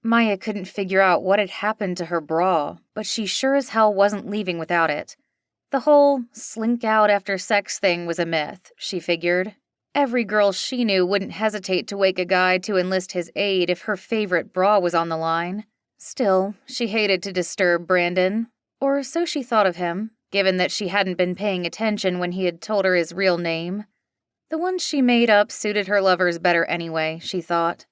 Mya couldn't figure out what had happened to her bra, but she sure as hell wasn't leaving without it. The whole slink out after sex thing was a myth, she figured. Every girl she knew wouldn't hesitate to wake a guy to enlist his aid if her favorite bra was on the line. Still, she hated to disturb Brandon, or so she thought of him, given that she hadn't been paying attention when he had told her his real name. The one she made up suited her lovers better anyway, she thought.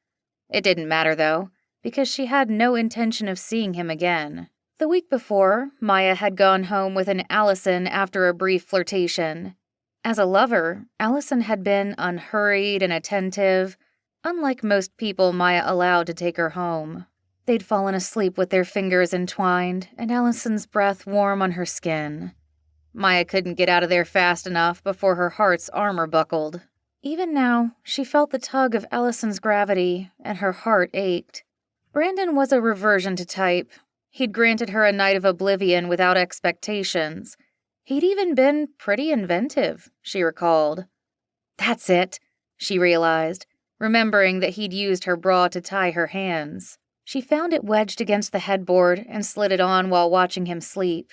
It didn't matter, though, because she had no intention of seeing him again. The week before, Mya had gone home with an Allison after a brief flirtation. As a lover, Allison had been unhurried and attentive, unlike most people Mya allowed to take her home. They'd fallen asleep with their fingers entwined, and Allison's breath warm on her skin. Mya couldn't get out of there fast enough before her heart's armor buckled. Even now, she felt the tug of Allison's gravity, and her heart ached. Brandon was a reversion to type. He'd granted her a night of oblivion without expectations. He'd even been pretty inventive, she recalled. That's it, she realized, remembering that he'd used her bra to tie her hands. She found it wedged against the headboard and slid it on while watching him sleep.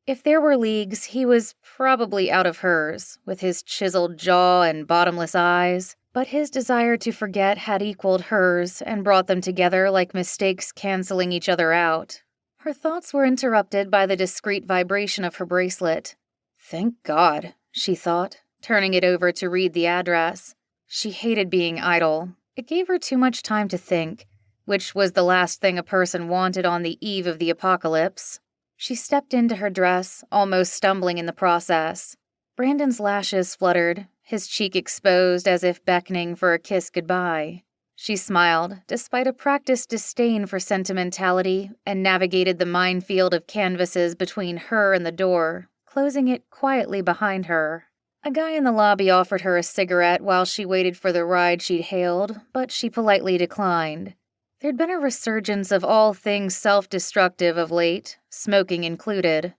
If there were leagues, he was probably out of hers, with his chiseled jaw and bottomless eyes, but his desire to forget had equaled hers and brought them together like mistakes canceling each other out. Her thoughts were interrupted by the discreet vibration of her bracelet. Thank God, she thought, turning it over to read the address. She hated being idle. It gave her too much time to think, which was the last thing a person wanted on the eve of the apocalypse. She stepped into her dress, almost stumbling in the process. Brandon's lashes fluttered, his cheek exposed as if beckoning for a kiss goodbye. She smiled, despite a practiced disdain for sentimentality, and navigated the minefield of canvases between her and the door, closing it quietly behind her. A guy in the lobby offered her a cigarette while she waited for the ride she'd hailed, but she politely declined. There'd been a resurgence of all things self-destructive of late, smoking included.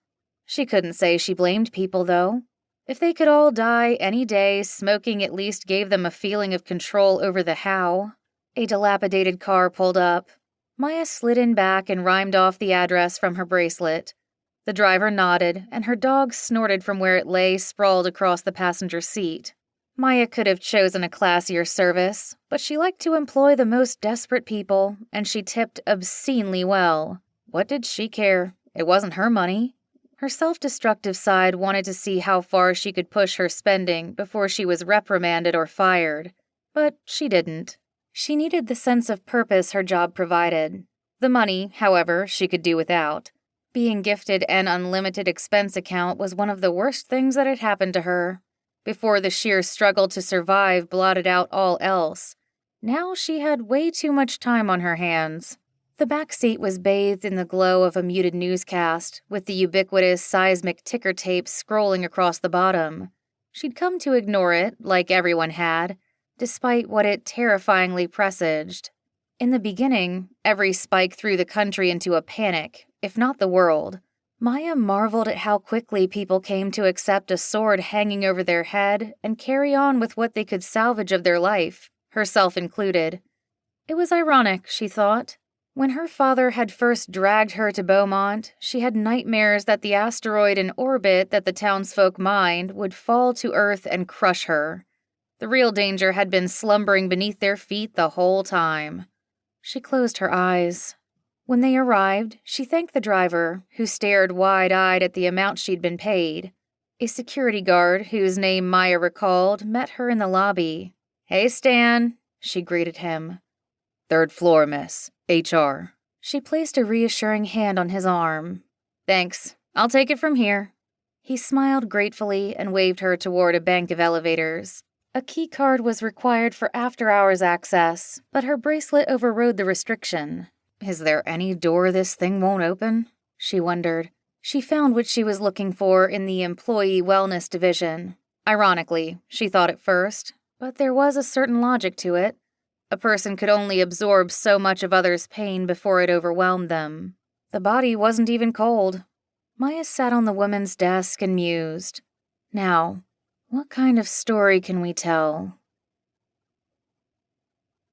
She couldn't say she blamed people, though. If they could all die any day, smoking at least gave them a feeling of control over the how. A dilapidated car pulled up. Mya slid in back and rhymed off the address from her bracelet. The driver nodded, and her dog snorted from where it lay sprawled across the passenger seat. Mya could have chosen a classier service, but she liked to employ the most desperate people, and she tipped obscenely well. What did she care? It wasn't her money. Her self-destructive side wanted to see how far she could push her spending before she was reprimanded or fired. But she didn't. She needed the sense of purpose her job provided. The money, however, she could do without. Being gifted an unlimited expense account was one of the worst things that had happened to her. Before the sheer struggle to survive blotted out all else. Now she had way too much time on her hands. The back seat was bathed in the glow of a muted newscast, with the ubiquitous seismic ticker tape scrolling across the bottom. She'd come to ignore it, like everyone had, despite what it terrifyingly presaged. In the beginning, every spike threw the country into a panic, if not the world. Mya marveled at how quickly people came to accept a sword hanging over their head and carry on with what they could salvage of their life, herself included. It was ironic, she thought. When her father had first dragged her to Beaumont, she had nightmares that the asteroid in orbit that the townsfolk mined would fall to Earth and crush her. The real danger had been slumbering beneath their feet the whole time. She closed her eyes. When they arrived, she thanked the driver, who stared wide-eyed at the amount she'd been paid. A security guard, whose name Mya recalled, met her in the lobby. "Hey, Stan," she greeted him. "Third floor, miss. HR." She placed a reassuring hand on his arm. "Thanks. I'll take it from here." He smiled gratefully and waved her toward a bank of elevators. A key card was required for after-hours access, but her bracelet overrode the restriction. Is there any door this thing won't open? She wondered. She found what she was looking for in the employee wellness division. Ironically, she thought at first, but there was a certain logic to it. A person could only absorb so much of others' pain before it overwhelmed them. The body wasn't even cold. Mya sat on the woman's desk and mused. Now, what kind of story can we tell?